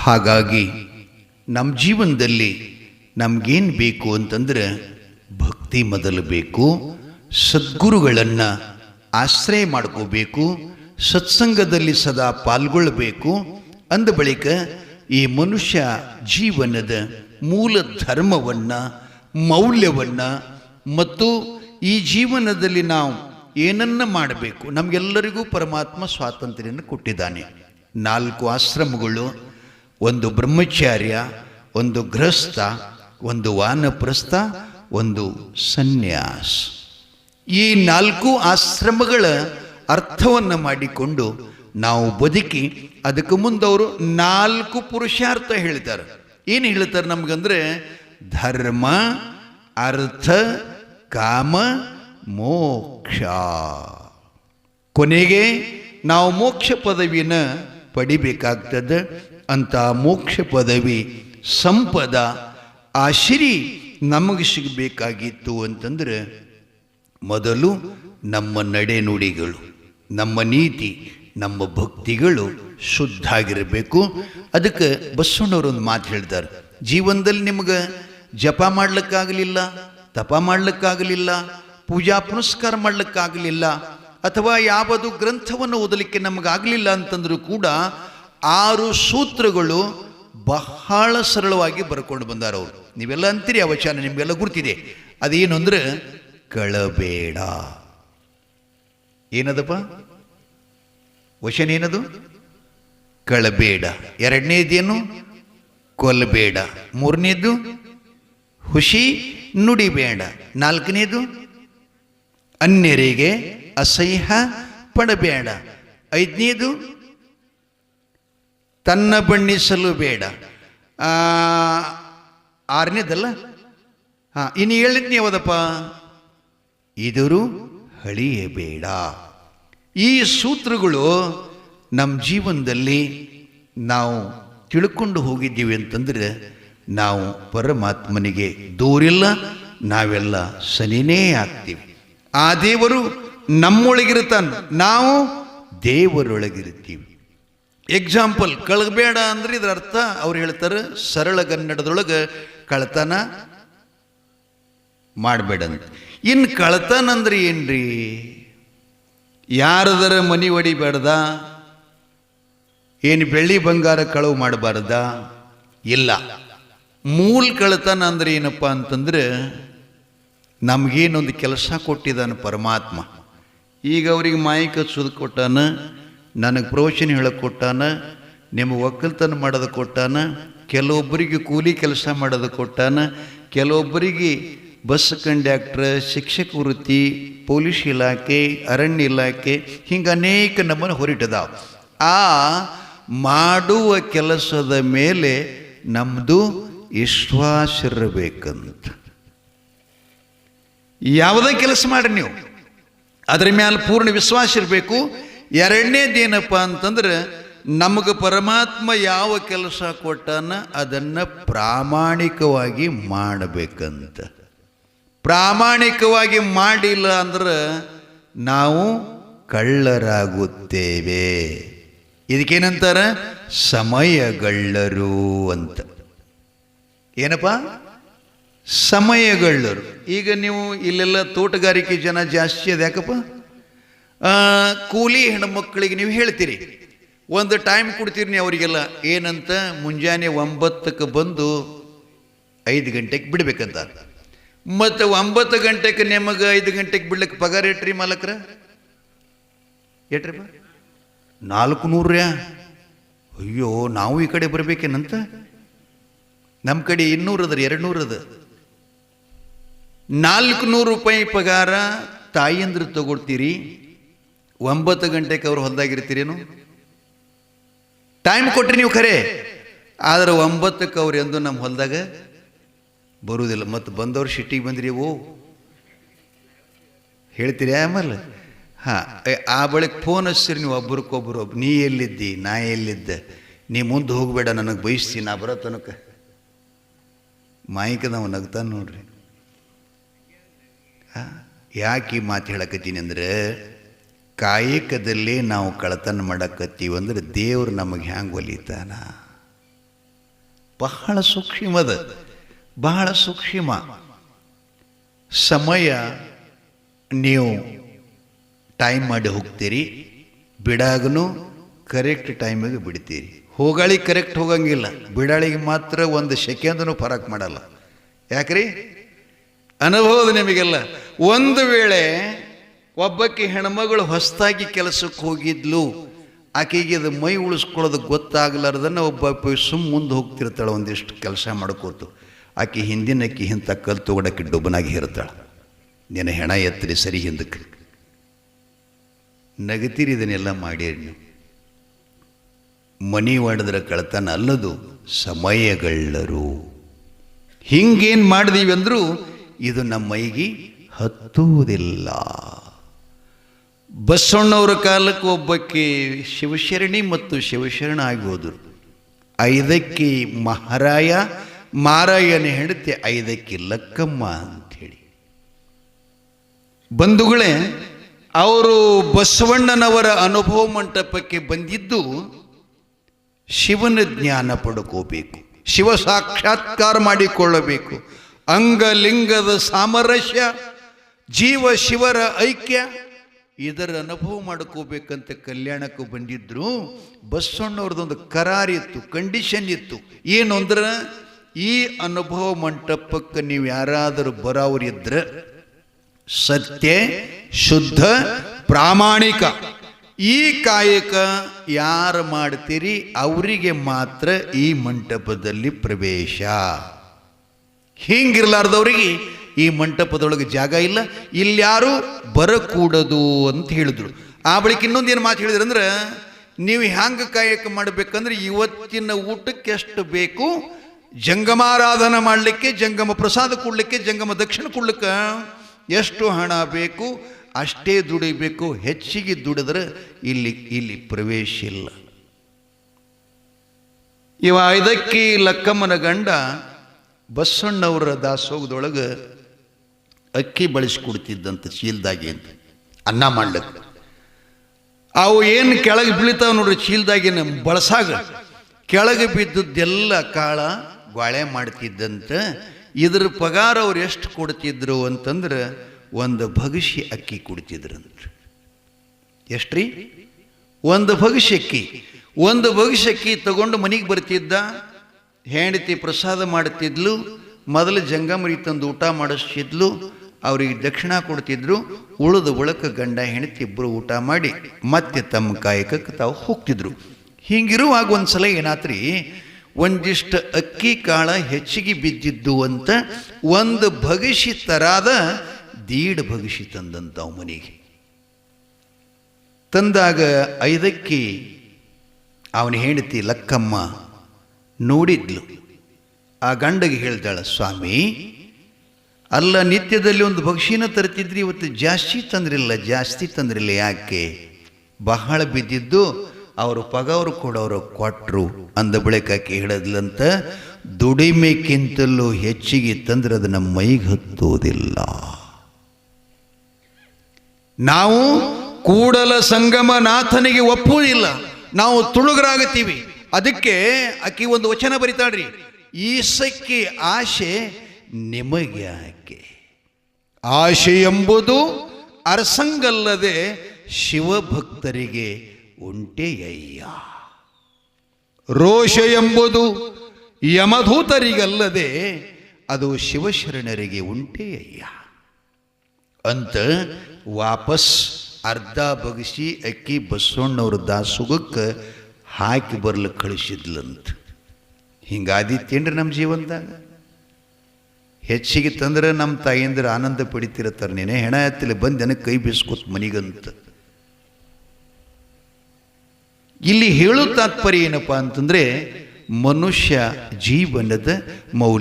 ಹಾಗಾಗಿ ನಮ್ಮ ಜೀವನದಲ್ಲಿ ನಮಗೇನು ಬೇಕು ಅಂತಂದ್ರೆ ಭಕ್ತಿ ಮೊದಲು ಬೇಕು, ಸದ್ಗುರುಗಳನ್ನು ಆಶ್ರಯ ಮಾಡ್ಕೋಬೇಕು, ಸತ್ಸಂಗದಲ್ಲಿ ಸದಾ ಪಾಲ್ಗೊಳ್ಳಬೇಕು. ಅಂದ ಬಳಿಕ ಈ ಮನುಷ್ಯ ಜೀವನದ ಮೂಲ ಧರ್ಮವನ್ನು, ಮೌಲ್ಯವನ್ನು ಮತ್ತು ಈ ಜೀವನದಲ್ಲಿ ನಾವು ಏನನ್ನ ಮಾಡಬೇಕು, ನಮಗೆಲ್ಲರಿಗೂ ಪರಮಾತ್ಮ ಸ್ವಾತಂತ್ರ್ಯವನ್ನು ಕೊಟ್ಟಿದ್ದಾನೆ. 4 ಆಶ್ರಮಗಳು, ಒಂದು ಬ್ರಹ್ಮಚಾರ್ಯ, ಒಂದು ಗೃಹಸ್ಥ, ಒಂದು ವಾನಪ್ರಸ್ಥ, ಒಂದು ಸನ್ಯಾಸ. ಈ 4 ಆಶ್ರಮಗಳ ಅರ್ಥವನ್ನು ಮಾಡಿಕೊಂಡು ನಾವು ಬದುಕಿ ಅದಕ್ಕೆ ಮುಂದವರು 4 ಪುರುಷಾರ್ಥ ಹೇಳ್ತಾರೆ. ಏನು ಹೇಳ್ತಾರೆ ನಮಗಂದ್ರೆ ಧರ್ಮ, ಅರ್ಥ, ಕಾಮ, ಮೋಕ್ಷ. ಕೊನೆಗೆ ನಾವು ಮೋಕ್ಷ ಪದವಿನ ಪಡಿಬೇಕಾಗ್ತದೆ. ಅಂತ ಮೋಕ್ಷ ಪದವಿ ಸಂಪದ ಆ ಶ್ರೀ ನಮಗೆ ಸಿಗಬೇಕಾಗಿತ್ತು ಅಂತಂದ್ರೆ ಮೊದಲು ನಮ್ಮ ನಡೆನುಡಿಗಳು, ನಮ್ಮ ನೀತಿ, ನಮ್ಮ ಭಕ್ತಿಗಳು ಶುದ್ಧ ಆಗಿರಬೇಕು. ಅದಕ್ಕೆ ಬಸವಣ್ಣವರೊಂದು ಮಾತು ಹೇಳ್ತಾರೆ, ಜೀವನದಲ್ಲಿ ನಿಮಗೆ ಜಪ ಮಾಡ್ಲಿಕ್ಕಾಗಲಿಲ್ಲ, ತಪ ಮಾಡ್ಲಿಕ್ಕಾಗಲಿಲ್ಲ, ಪೂಜಾ ಪುನಸ್ಕಾರ ಮಾಡ್ಲಿಕ್ಕಾಗಲಿಲ್ಲ, ಅಥವಾ ಯಾವುದು ಗ್ರಂಥವನ್ನು ಓದಲಿಕ್ಕೆ ನಮಗಾಗಲಿಲ್ಲ ಅಂತಂದ್ರೂ ಕೂಡ 6 ಸೂತ್ರಗಳು ಬಹಳ ಸರಳವಾಗಿ ಬರ್ಕೊಂಡು ಬಂದಾರ ಅವರು. ನೀವೆಲ್ಲ ಅಂತೀರಿ ಆ ವಚನ, ನಿಮಗೆಲ್ಲ ಗುರ್ತಿದೆ. ಅದೇನು ಅಂದ್ರೆ ಕಳಬೇಡ. ಏನದಪ್ಪ ವಚನ? ಏನದು? ಕಳಬೇಡ. 2ನೇದೇನು? ಕೊಲ್ಲಬೇಡ. 3ನೇದು ಹುಷಿ ನುಡಿಬೇಡ. 4ನೇದು ಅನ್ಯರಿಗೆ ಅಸಹ್ಯ ಪಡಬೇಡ. 5ನೇದು ತನ್ನ ಬಣ್ಣಿಸಲು ಬೇಡ. 6ನೇದಲ್ಲ, ಇನ್ನು 7ನೇ ಯಾವದಪ್ಪ? ಇದರು ಹಳಿಯಬೇಡ. ಈ ಸೂತ್ರಗಳು ನಮ್ಮ ಜೀವನದಲ್ಲಿ ನಾವು ತಿಳ್ಕೊಂಡು ಹೋಗಿದ್ದೀವಿ ಅಂತಂದ್ರೆ ನಾವು ಪರಮಾತ್ಮನಿಗೆ ದೂರಿಲ್ಲ, ನಾವೆಲ್ಲ ಸನಿನೇ ಆಗ್ತೀವಿ. ಆ ದೇವರು ನಮ್ಮೊಳಗಿರ್ತಾನೆ, ನಾವು ದೇವರೊಳಗಿರ್ತೀವಿ. ಎಕ್ಸಾಂಪಲ್, ಕಳಬೇಡ ಅಂದ್ರೆ ಇದರ ಅರ್ಥ ಅವ್ರು ಹೇಳ್ತಾರೆ ಸರಳಗನ್ನಡದೊಳಗೆ ಕಳತನ ಮಾಡಬೇಡಂತ. ಇನ್ನು ಕಳತನ ಅಂದ್ರೆ ಏನ್ರಿ? ಯಾರದರ ಮನಿ ಹೊಡಿಬೇಡ್ದ? ಏನು ಬೆಳ್ಳಿ ಬಂಗಾರ ಕಳವು ಮಾಡಬಾರ್ದ? ಇಲ್ಲ. ಮೂಲ ಕಳತನ ಅಂದ್ರೆ ಏನಪ್ಪ ಅಂತಂದ್ರೆ ನಮಗೇನೊಂದು ಕೆಲಸ ಕೊಟ್ಟಿದ್ದಾನೆ ಪರಮಾತ್ಮ. ಈಗ ಅವ್ರಿಗೆ ಮಾಯಿಕ ಸುದು ಕೊಟ್ಟಾನ, ನನಗೆ ಪ್ರವಚನ ಹೇಳಕ್ಕೆ ಕೊಟ್ಟಾನ, ನಿಮಗೆ ಒಕ್ಕಲ್ತನ ಮಾಡೋದು ಕೊಟ್ಟಾನ, ಕೆಲವೊಬ್ಬರಿಗೆ ಕೂಲಿ ಕೆಲಸ ಮಾಡೋದು ಕೊಟ್ಟಾನ, ಕೆಲವೊಬ್ಬರಿಗೆ ಬಸ್ ಕಂಡಕ್ಟ್ರ್, ಶಿಕ್ಷಕ ವೃತ್ತಿ, ಪೊಲೀಸ್ ಇಲಾಖೆ, ಅರಣ್ಯ ಇಲಾಖೆ, ಹಿಂಗೆ ಅನೇಕ ನಮ್ಮನ್ನು ಹೊರಟಿದಾವ. ಆ ಮಾಡುವ ಕೆಲಸದ ಮೇಲೆ ನಮ್ಮದು ವಿಶ್ವಾಸ ಇರಬೇಕಂತ. ಯಾವುದೇ ಕೆಲಸ ಮಾಡಿ ನೀವು ಅದರ ಮೇಲೆ ಪೂರ್ಣ ವಿಶ್ವಾಸ ಇರಬೇಕು. 2ನೇದೇನಪ್ಪ ಅಂತಂದ್ರೆ ನಮಗೆ ಪರಮಾತ್ಮ ಯಾವ ಕೆಲಸ ಕೊಟ್ಟಾನ ಅದನ್ನು ಪ್ರಾಮಾಣಿಕವಾಗಿ ಮಾಡಬೇಕಂತ. ಪ್ರಾಮಾಣಿಕವಾಗಿ ಮಾಡಿಲ್ಲ ಅಂದ್ರೆ ನಾವು ಕಳ್ಳರಾಗುತ್ತೇವೆ. ಇದಕ್ಕೇನಂತಾರೆ? ಸಮಯಗಳ್ಳರು ಅಂತ. ಏನಪ್ಪ? ಸಮಯಗಳ್ಳರು. ಈಗ ನೀವು ಇಲ್ಲೆಲ್ಲ ತೋಟಗಾರಿಕೆ ಜನ ಜಾಸ್ತಿ ಅದ. ಯಾಕಪ್ಪ? ಕೂಲಿ ಹೆಣ್ಮಕ್ಳಿಗೆ ನೀವು ಹೇಳ್ತೀರಿ, ಒಂದು ಟೈಮ್ ಕೊಡ್ತೀರಿ ನೀವು ಅವರಿಗೆಲ್ಲ. ಏನಂತ? ಮುಂಜಾನೆ 9ಕ್ಕೆ ಬಂದು 5 ಗಂಟೆಗೆ ಬಿಡ್ಬೇಕಂತ. ಮತ್ತು 9 ಗಂಟೆಗೆ ನಿಮಗೆ 5 ಗಂಟೆಗೆ ಬಿಡ್ಲಿಕ್ಕೆ ಪಗಾರ ಎಟ್ರಿ ಮಾಲಕ್ರ? ಎಟ್ರಿಪ್ಪ? 400. ಅಯ್ಯೋ, ನಾವು ಈ ಕಡೆ ಬರ್ಬೇಕೇನಂತ? ನಮ್ಮ ಕಡೆ 200 ಅದ, 200 ಅದ. 400 ರೂಪಾಯಿ ಪಗಾರ ತಾಯಿಯಂದ್ರೆ ತಗೊಳ್ತೀರಿ. 9 ಗಂಟೆಗೆ ಅವ್ರು ಹೊಲ್ದಾಗಿರ್ತೀರೇನು? ಟೈಮ್ ಕೊಟ್ರಿ ನೀವು ಖರೆ, ಆದ್ರೆ 9ಕ್ಕೆ ಅವ್ರು ಎಂದು ನಮ್ಮ ಹೊಲ್ದಾಗ ಬರುವುದಿಲ್ಲ. ಮತ್ತು ಬಂದವ್ರು ಸಿಟ್ಟಿಗೆ ಬಂದ್ರಿ ಓ ಹೇಳ್ತೀರಿ. ಆಮೇಲೆ ಆ ಬಳಿಕ ಫೋನ್ ಹಚ್ಚಿರಿ ನೀವು ಒಬ್ರಿಗೊಬ್ರು, ನೀ ಎಲ್ಲಿದ್ದಿ, ನಾ ಎಲ್ಲಿದ್ದೆ, ನೀ ಮುಂದೆ ಹೋಗಬೇಡ, ನನಗೆ ಬಯಸ್ತೀನಿ, ನಾ ಬರೋ ತನಕ. ಮಾಯಿಕ ನಾವು ನಗ್ತಾನೆ ನೋಡ್ರಿ. ಯಾಕೆ ಈ ಮಾತು ಹೇಳಕತ್ತೀನಿ ಅಂದರೆ, ಕಾಯಕದಲ್ಲಿ ನಾವು ಕಳತನ ಮಾಡಕತ್ತೀವಿ ಅಂದ್ರೆ ದೇವ್ರು ನಮಗೆ ಹ್ಯಾಂಗೆ ಒಲಿತಾನ? ಬಹಳ ಸೂಕ್ಷ್ಮದ, ಬಹಳ ಸೂಕ್ಷ್ಮ. ಸಮಯ ನೀವು ಟೈಮ್ ಮಾಡಿ ಹೋಗ್ತೀರಿ, ಬಿಡಾಗನು ಕರೆಕ್ಟ್ ಟೈಮಿಗೆ ಬಿಡ್ತೀರಿ. ಹೋಗಾಳಿ ಕರೆಕ್ಟ್ ಹೋಗಂಗಿಲ್ಲ, ಬಿಡಾಳಿಗೆ ಮಾತ್ರ ಒಂದು ಸೆಕೆಂದನು ಫರಕ್ ಮಾಡಲ್ಲ. ಯಾಕ್ರಿ? ಅನುಭವದ ನಿಮಗೆಲ್ಲ. ಒಂದು ವೇಳೆ ಒಬ್ಬಕ್ಕೆ ಹೆಣ್ಮಗಳು ಹೊಸದಾಗಿ ಕೆಲಸಕ್ಕೆ ಹೋಗಿದ್ಲು, ಆಕೆಗೆ ಅದು ಮೈ ಉಳಿಸ್ಕೊಳ್ಳೋದು ಗೊತ್ತಾಗ್ಲಾರ್ದನ್ನ ಒಬ್ಬ ಮುಂದೆ ಹೋಗ್ತಿರ್ತಾಳೆ ಒಂದಿಷ್ಟು ಕೆಲಸ ಮಾಡ್ಕೋತು. ಆಕೆ ಹಿಂದಿನಕ್ಕಿ ಇಂಥ ಕಲ್ ತಗೊಳಕ್ಕೆ ಡೊಬ್ಬನಾಗಿ ಇರ್ತಾಳೆ. ನಿನ್ನ ಹೆಣ ಎತ್ತರಿ ಸರಿ ಹಿಂದಕ್ಕೆ ನಗತೀರಿ. ಇದನ್ನೆಲ್ಲ ಮಾಡ್ಯಾರಿ ನೀವು. ಮನಿ ಮಾಡಿದ್ರೆ ಕಳ್ತನ ಅಲ್ಲದು, ಸಮಯಗಳ್ಳರು. ಹಿಂಗೇನು ಮಾಡಿದೀವಿ ಅಂದರೂ ಇದು ನಮ್ಮ ಮೈಗೆ ಹತ್ತುವುದಿಲ್ಲ. ಬಸವಣ್ಣವರ ಕಾಲಕ್ಕೆ ಒಬ್ಬಕ್ಕೆ ಶಿವಶರಣಿ ಮತ್ತು ಶಿವಶರಣ ಆಗಿ ಹೋದರು. 5ಕ್ಕೆ ಮಹಾರಾಯ, ಮಾರಾಯನ ಹೆಂಡತಿ 5ಕ್ಕೆ ಲಕ್ಕಮ್ಮ ಅಂಥೇಳಿ. ಬಂಧುಗಳೇ, ಅವರು ಬಸವಣ್ಣನವರ ಅನುಭವ ಮಂಟಪಕ್ಕೆ ಬಂದಿದ್ದು ಶಿವನ ಜ್ಞಾನ ಪಡ್ಕೋಬೇಕು, ಶಿವ ಸಾಕ್ಷಾತ್ಕಾರ ಮಾಡಿಕೊಳ್ಳಬೇಕು, ಅಂಗಲಿಂಗದ ಸಾಮರಸ್ಯ, ಜೀವ ಶಿವರ ಐಕ್ಯ, ಇದರ ಅನುಭವ ಮಾಡ್ಕೋಬೇಕಂತ ಕಲ್ಯಾಣಕ್ಕೂ ಬಂದಿದ್ರು. ಬಸವಣ್ಣವ್ರದ್ದೊಂದು ಕರಾರಿತ್ತು, ಕಂಡೀಷನ್ ಇತ್ತು. ಏನು ಅಂದ್ರೆ, ಈ ಅನುಭವ ಮಂಟಪಕ್ಕೆ ನೀವು ಯಾರಾದರೂ ಬರೋರಿದ್ರೆ ಸತ್ಯ, ಶುದ್ಧ, ಪ್ರಾಮಾಣಿಕ ಈ ಕಾಯಕ ಯಾರು ಮಾಡ್ತೀರಿ ಅವರಿಗೆ ಮಾತ್ರ ಈ ಮಂಟಪದಲ್ಲಿ ಪ್ರವೇಶ. ಹಿಂಗಿರ್ಲಾರ್ದವ್ರಿಗೆ ಈ ಮಂಟಪದೊಳಗೆ ಜಾಗ ಇಲ್ಲ, ಇಲ್ಯಾರು ಬರಕೂಡದು ಅಂತ ಹೇಳಿದ್ರು. ಆ ಬಳಿಕ ಇನ್ನೊಂದೇನು ಮಾತು ಹೇಳಿದ್ರು ಅಂದ್ರೆ, ನೀವು ಹ್ಯಾಂಗ ಕಾಯಕ ಮಾಡಬೇಕಂದ್ರೆ ಇವತ್ತಿನ ಊಟಕ್ಕೆ ಎಷ್ಟು ಬೇಕು, ಜಂಗಮಾರಾಧನ ಮಾಡಲಿಕ್ಕೆ, ಜಂಗಮ ಪ್ರಸಾದ ಕೊಡ್ಲಿಕ್ಕೆ, ಜಂಗಮ ದಕ್ಷಿಣ ಕೊಡ್ಲಿಕ್ಕೆ ಎಷ್ಟು ಹಣ ಬೇಕು ಅಷ್ಟೇ ದುಡಿಬೇಕು. ಹೆಚ್ಚಿಗೆ ದುಡಿದ್ರೆ ಇಲ್ಲಿ ಪ್ರವೇಶ ಇಲ್ಲ. ಇವ 5ಕ್ಕೆ ಲಕ್ಕಮ್ಮನ ಗಂಡ ಬಸವಣ್ಣವರ ದಾಸೋಗದೊಳಗೆ ಅಕ್ಕಿ ಬಳಸಿಕೊಡ್ತಿದ್ದಂತ ಚೀಲ್ದಾಗಿ ಅಂತ ಅನ್ನ ಮಾಡ್ಲಿಕ್ಕೆ. ಅವು ಏನು ಕೆಳಗೆ ಬೀಳ್ತಾವ ನೋಡ್ರಿ, ಚೀಲ್ದಾಗಿನ ಬಳಸಾಗ ಕೆಳಗೆ ಬಿದ್ದದ್ದೆಲ್ಲ ಕಾಳ ಗ್ವಾಳೆ ಮಾಡ್ತಿದ್ದಂತ. ಇದ್ರ ಪಗಾರ ಅವ್ರು ಎಷ್ಟು ಕೊಡ್ತಿದ್ರು ಅಂತಂದ್ರೆ, ಒಂದು ಭಗಶಿ ಅಕ್ಕಿ ಕೊಡ್ತಿದ್ರಂತ. ಎಷ್ಟ್ರಿ? ಒಂದು ಭಗಶಿ ಅಕ್ಕಿ. ಒಂದು ಭಗಶಿ ಅಕ್ಕಿ ತಗೊಂಡು ಮನೆಗೆ ಬರ್ತಿದ್ದ, ಹೆಂಡತಿ ಪ್ರಸಾದ ಮಾಡ್ತಿದ್ಲು, ಮೊದಲು ಜಂಗಮರಿ ತಂದು ಊಟ ಮಾಡಿಸ್ತಿದ್ಲು, ಅವ್ರಿಗೆ ದಕ್ಷಿಣ ಕೊಡ್ತಿದ್ರು. ಉಳಿದ ಬಳಕ ಗಂಡ ಹೆಂಡತಿ ಇಬ್ಬರು ಊಟ ಮಾಡಿ ಮತ್ತೆ ತಮ್ಮ ಕಾಯಕಕ್ಕೆ ತಾವು ಹೋಗ್ತಿದ್ರು. ಹಿಂಗಿರುವಾಗ ಒಂದ್ಸಲ ಏನಾತ್ರಿ, ಒಂದಿಷ್ಟು ಅಕ್ಕಿ ಕಾಳ ಹೆಚ್ಚಿಗೆ ಬಿದ್ದಿದ್ದು ಅಂತ ಒಂದು ಭಗಶಿ ತರಾದ ದೀಡ್ ಭಗಶಿ ತಂದಂತಾವ್ ಮನೆಗೆ. ತಂದಾಗ 5ಕ್ಕೆ ಅವನ ಹೆಂಡತಿ ಲಕ್ಕಮ್ಮ ನೋಡಿದ್ಲು. ಆ ಗಂಡಗೆ ಹೇಳ್ದಾಳ, ಸ್ವಾಮಿ ಅಲ್ಲ, ನಿತ್ಯದಲ್ಲಿ ಒಂದು ಭಕ್ಷಿನ ತರ್ತಿದ್ರಿ, ಇವತ್ತು ಜಾಸ್ತಿ ತಂದ್ರಿಲ್ಲ ಯಾಕೆ? ಬಹಳ ಬಿದ್ದಿದ್ದು ಅವರು ಪಗವರು ಕೊಡೋರು ಕೊಟ್ಟರು ಅಂದ ಬಳಿಕಕ್ಕೆ ಹೇಳದ್ಲಂತ, ದುಡಿಮೆಕ್ಕಿಂತಲೂ ಹೆಚ್ಚಿಗೆ ತಂದ್ರೆ ಅದು ನಮ್ಮ ಮೈಗೆ ಹತ್ತೋದಿಲ್ಲ. ನಾವು ಕೂಡಲ ಸಂಗಮನಾಥನಿಗೆ ಒಪ್ಪುವುದಿಲ್ಲ, ನಾವು ತುಳುಗರಾಗುತ್ತೀವಿ. ಅದಕ್ಕೆ ಆಕಿ ಒಂದು ವಚನ ಬರಿತಾಳ್ರಿ, ಈಸಕ್ಕೆ ಆಶೆ ನಿಮಗೆ ಯಾಕೆ? ಆಶೆ ಎಂಬುದು ಅರಸಂಗಲ್ಲದೆ ಶಿವಭಕ್ತರಿಗೆ ಉಂಟೆಯಯ್ಯ. ರೋಷ ಎಂಬುದು ಯಮಧೂತರಿಗಲ್ಲದೆ ಅದು ಶಿವಶರಣರಿಗೆ ಉಂಟೆಯಯ್ಯ ಅಂತ ವಾಪಸ್ ಅರ್ಧ ಬಗಸಿ ಅಕ್ಕಿ ಬಸವಣ್ಣವ್ರ ದಾಸುಗಕ್ಕೆ ಹಾಕಿ ಬರ್ಲಿಕ್ಕೆ ಕಳಿಸಿದ್ಲಂತ. ಹಿಂಗಾದಿತ್ತೇನ್ರಿ ನಮ್ಮ ಜೀವನದಾಗ? ಹೆಚ್ಚಿಗೆ ತಂದ್ರೆ ನಮ್ಮ ತಾಯಿಂದ್ರೆ ಆನಂದ ಪಡಿತಿರ್ತಾರೆ, ನೀನೆ ಹೆಣ ಎತ್ತಲಿ ಬಂದು ನನಗೆ ಕೈ ಬೀಸ್ಕೊತ್ ಮನಿಗಂತ. ಇಲ್ಲಿ ಹೇಳೋ ತಾತ್ಪರ್ಯ ಏನಪ್ಪ ಅಂತಂದ್ರೆ, ಮನುಷ್ಯ ಜೀವನದ ಮೌಲ್ಯ